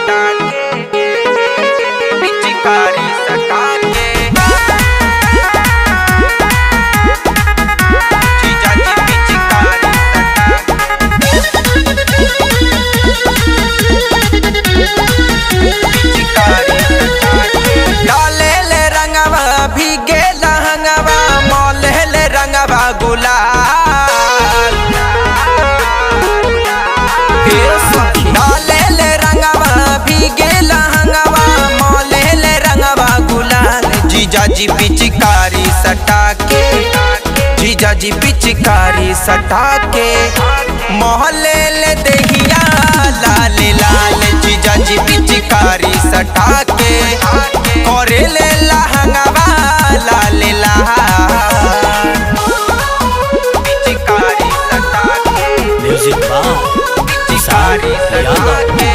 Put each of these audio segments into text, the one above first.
सटा के पिचकारी सटा के जीजा जी पिचकारी डाले ले रंगवा भीगे लहंगवा मोले ले रंगवा गुलाल डाले ले रंगवा भीगे लहंगवा मोले ले रंगवा गुलाल जीजा जी पिचकारी सटा के जीजा जी पिचकारी सटा के मोहल्ले ले दहिया लाल लाल जीजा जी पिचकारी सटा के करे ले लहंगवा लाल लाल पिचकारी सटा के म्यूजिक बार पिचकारी सटा के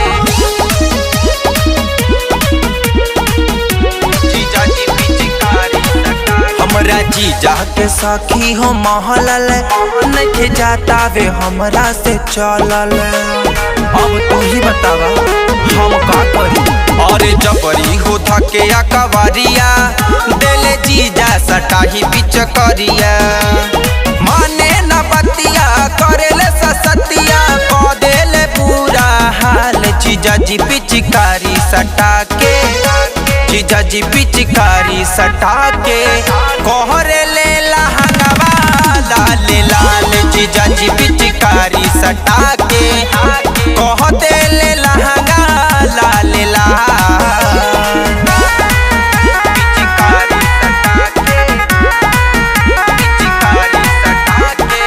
जीजा जी पिचकारी सटा हमरा जीजा के सखी हो महलल नइखे जाता वे हमरा से चलल अब तू ही बतावा हम का करी अरे जबरी हो थके कवरिया देले जीजा सटा ही पिचकरिया माने न बतिया करेले ससतिया क देले पूरा हाल जीजा जी पिचकारी सटा के जीजा जी पिचकारी सटा के कोहरे ले लहंगवा लाल लाल जीजा जी पिचकारी सटा के कह दे ले लहंगा लाल लाल पिचकारी सटा के पिचकारी सटा के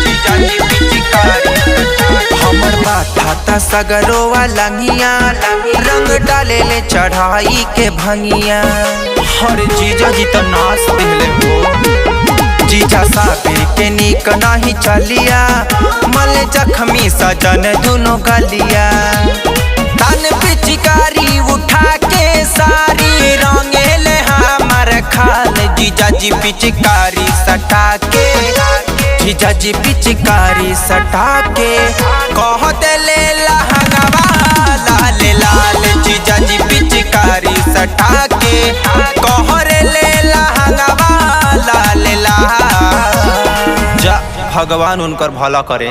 जीजा जी पिचकारी हमर माथा ता सगरोवा लंगिया रंग डाले ले चढ़ाई के भंगिया हर जीजा जी तो नाच दिले हो जीजा साबिर के नीक नाही चलिया मले जख्मी सजन दुनो गलिया तन पिचकारी उठा के सारी रंगे ले हमर खाल जीजा जी पिचकारी सटा के जीजा जी पिचकारी सटा के कह देले लहंगवा लाल लाल जीजा जी पिचकारी सटा के कह ले लहंगवा लाल लाल जा भगवान उनकर भला करे।